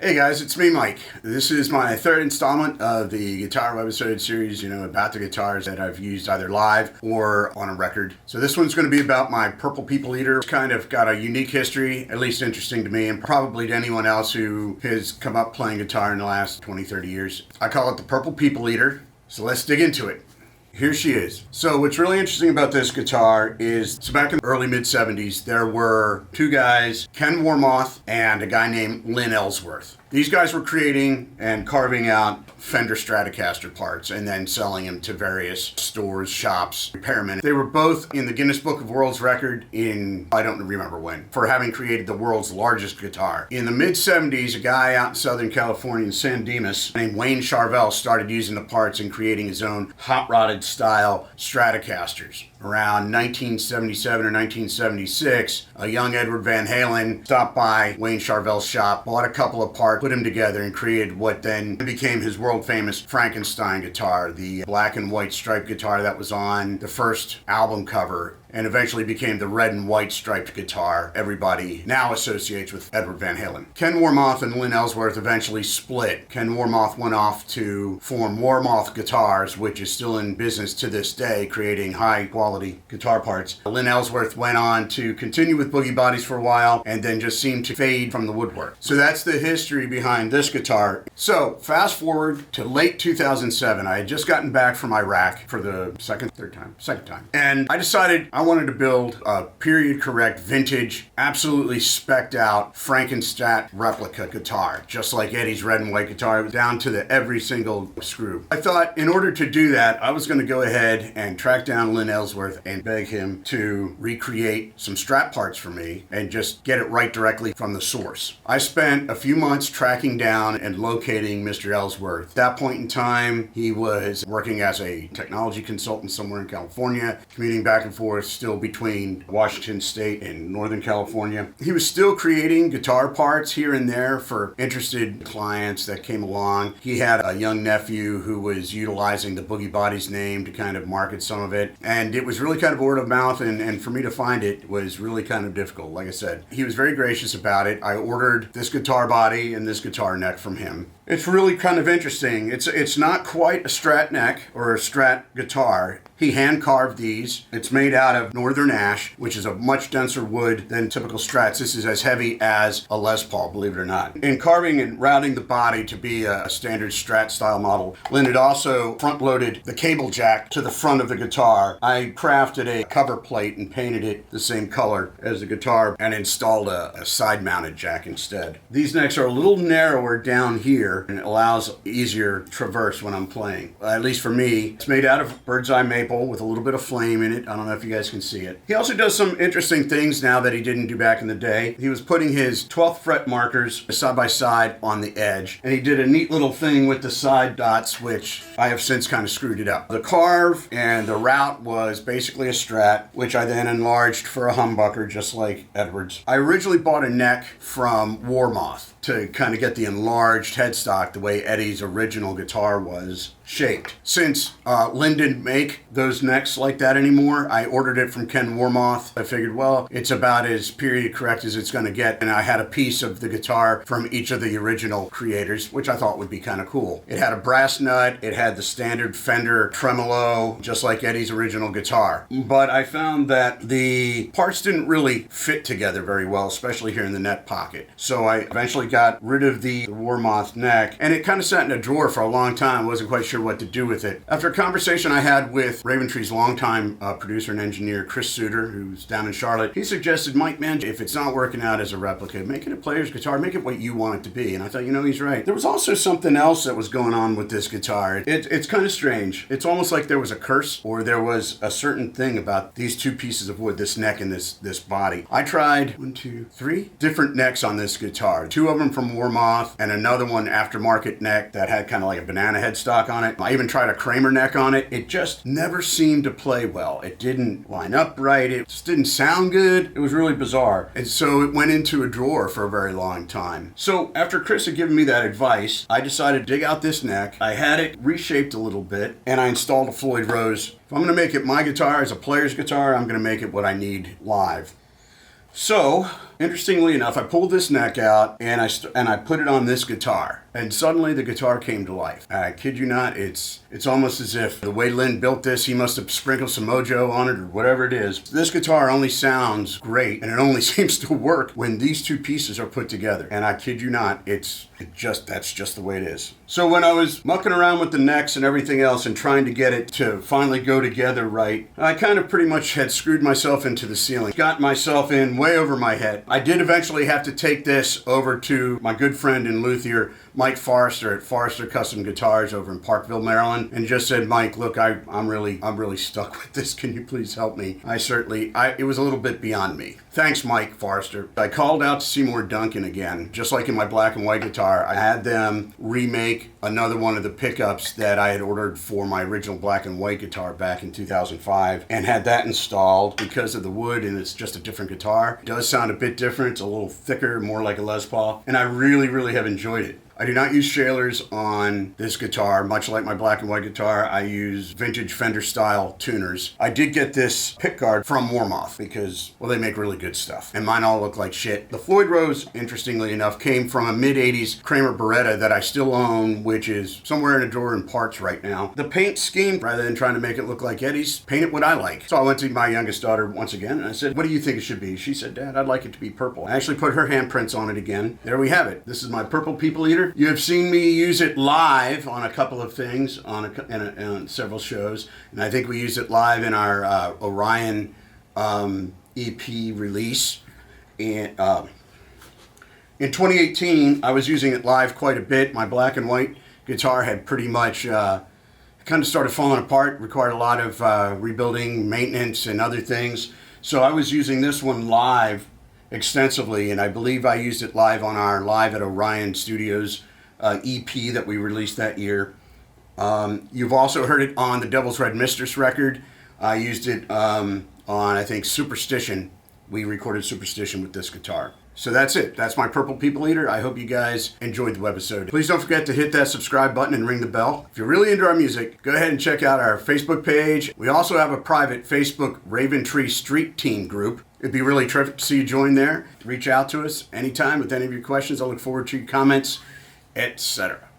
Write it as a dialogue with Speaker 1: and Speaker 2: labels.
Speaker 1: Hey guys, it's me, Mike. This is my third installment of the Guitar Webisode series, about the guitars that I've used either live or on a record. So this one's going to be about my Purple People Eater. It's kind of got a unique history, at least interesting to me, and probably to anyone else who has come up playing guitar in the last 20, 30 years. I call it the Purple People Eater, so let's dig into it. Here she is. So what's really interesting about this guitar is, back in the early mid-70s, there were two guys, Ken Warmoth and a guy named Lynn Ellsworth. These guys were creating and carving out Fender Stratocaster parts and then selling them to various stores, shops, repairmen. They were both in the Guinness Book of World Records in, I don't remember when, for having created the world's largest guitar. In the mid-70s, a guy out in Southern California in San Dimas named Wayne Charvel started using the parts and creating his own hot-rodded style Stratocasters. Around 1977 or 1976, a young Edward Van Halen stopped by Wayne Charvel's shop, bought a couple of parts, put them together, and created what then became his world-famous Frankenstein guitar, the black and white striped guitar that was on the first album cover, and eventually became the red and white striped guitar everybody now associates with Edward Van Halen. Ken Warmoth and Lynn Ellsworth eventually split. Ken Warmoth went off to form Warmoth Guitars, which is still in business to this day, creating high-quality guitar parts. Lynn Ellsworth went on to continue with Boogie Bodies for a while, and then just seemed to fade from the woodwork. So that's the history behind this guitar. So fast forward to late 2007. I had just gotten back from Iraq for the second time. And I decided I wanted to build a period correct, vintage, absolutely specced out Frankenstein replica guitar, just like Eddie's red and white guitar, down to every single screw. I thought in order to do that, I was going to go ahead and track down Lynn Ellsworth and beg him to recreate some Strat parts for me and just get it right directly from the source. I spent a few months tracking down and locating Mr. Ellsworth. At that point in time, he was working as a technology consultant somewhere in California, commuting back and forth still between Washington State and Northern California. He was still creating guitar parts here and there for interested clients that came along. He had a young nephew who was utilizing the Boogie Bodies name to kind of market some of it, and it was really kind of word of mouth, and for me to find it was really kind of difficult. Like I said, he was very gracious about it. I ordered this guitar body and this guitar neck from him. It's really kind of interesting. It's not quite a Strat neck or a Strat guitar. He hand carved these. It's made out of northern ash, which is a much denser wood than typical Strats. This is as heavy as a Les Paul, believe it or not. In carving and routing the body to be a standard Strat style model, Lynn had also front loaded the cable jack to the front of the guitar. I crafted a cover plate and painted it the same color as the guitar and installed a side mounted jack instead. These necks are a little narrower down here, and it allows easier traverse when I'm playing. At least for me. It's made out of bird's eye maple with a little bit of flame in it. I don't know if you guys can see it. He also does some interesting things now that he didn't do back in the day. He was putting his 12th fret markers side by side on the edge, and he did a neat little thing with the side dots, which I have since kind of screwed it up. The carve and the route was basically a Strat, which I then enlarged for a humbucker, just like Edwards. I originally bought a neck from Warmoth to kind of get the enlarged headstock the way Eddie's original guitar was shaped. Since Lynn didn't make those necks like that anymore, I ordered it from Ken Warmoth. I figured, well, it's about as period correct as it's going to get, and I had a piece of the guitar from each of the original creators, which I thought would be kind of cool. It had a brass nut, it had the standard Fender tremolo, just like Eddie's original guitar. But I found that the parts didn't really fit together very well, especially here in the neck pocket. So I eventually got rid of the Warmoth neck, and it kind of sat in a drawer for a long time. I wasn't quite sure what to do with it. After a conversation I had with Raventree's longtime producer and engineer, Chris Suter, who's down in Charlotte, he suggested, Mike, man, if it's not working out as a replica, make it a player's guitar, make it what you want it to be. And I thought, he's right. There was also something else that was going on with this guitar. It's kind of strange. It's almost like there was a curse, or there was a certain thing about these two pieces of wood, this neck and this body. I tried 3 different necks on this guitar. 2 of them from Warmoth, and another one aftermarket neck that had kind of like a banana headstock on it. I even tried a Kramer neck on it. It just never seemed to play well. It didn't line up right. It just didn't sound good. It was really bizarre. And so it went into a drawer for a very long time. So after Chris had given me that advice, I decided to dig out this neck. I had it reshaped a little bit, and I installed a Floyd Rose. If I'm going to make it my guitar as a player's guitar, I'm going to make it what I need live. So interestingly enough, I pulled this neck out and I put it on this guitar, and suddenly the guitar came to life. I kid you not, it's almost as if the way Lynn built this, he must have sprinkled some mojo on it or whatever it is. This guitar only sounds great, and it only seems to work when these two pieces are put together. And I kid you not, that's just the way it is. So when I was mucking around with the necks and everything else and trying to get it to finally go together right, I kind of pretty much had screwed myself into the ceiling, got myself in way over my head. I did eventually have to take this over to my good friend and luthier, Mike Forrester at Forrester Custom Guitars over in Parkville, Maryland, and just said, Mike, look, I'm really stuck with this. Can you please help me? It was a little bit beyond me. Thanks, Mike Forrester. I called out to Seymour Duncan again, just like in my black and white guitar. I had them remake another one of the pickups that I had ordered for my original black and white guitar back in 2005, and had that installed because of the wood, and it's just a different guitar. It does sound a bit different. It's a little thicker, more like a Les Paul, and I really have enjoyed it. I do not use Shailers on this guitar. Much like my black and white guitar, I use vintage Fender style tuners. I did get this pickguard from Warmoth because, well, they make really good stuff, and mine all look like shit. The Floyd Rose, interestingly enough, came from a mid-80s Kramer Beretta that I still own, which is somewhere in a drawer in parts right now. The paint scheme, rather than trying to make it look like Eddie's, paint it what I like. So I went to my youngest daughter once again, and I said, what do you think it should be? She said, Dad, I'd like it to be purple. I actually put her handprints on it again. There we have it. This is my Purple People Eater. You have seen me use it live on a couple of things, on several shows, and I think we used it live in our Orion EP release. And in 2018, I was using it live quite a bit. My black and white guitar had pretty much kind of started falling apart, required a lot of rebuilding, maintenance, and other things. So I was using this one live extensively, and I believe I used it live on our Live at Orion Studios EP that we released that year. You've also heard it on the Devil's Red Mistress record. I used it on, I think, Superstition. We recorded Superstition with this guitar. So that's it. That's my Purple People Eater. I hope you guys enjoyed the webisode. Please don't forget to hit that subscribe button and ring the bell. If you're really into our music, go ahead and check out our Facebook page. We also have a private Facebook Raven Tree Street Team group. It'd be really terrific to see you join there. Reach out to us anytime with any of your questions. I look forward to your comments, etc.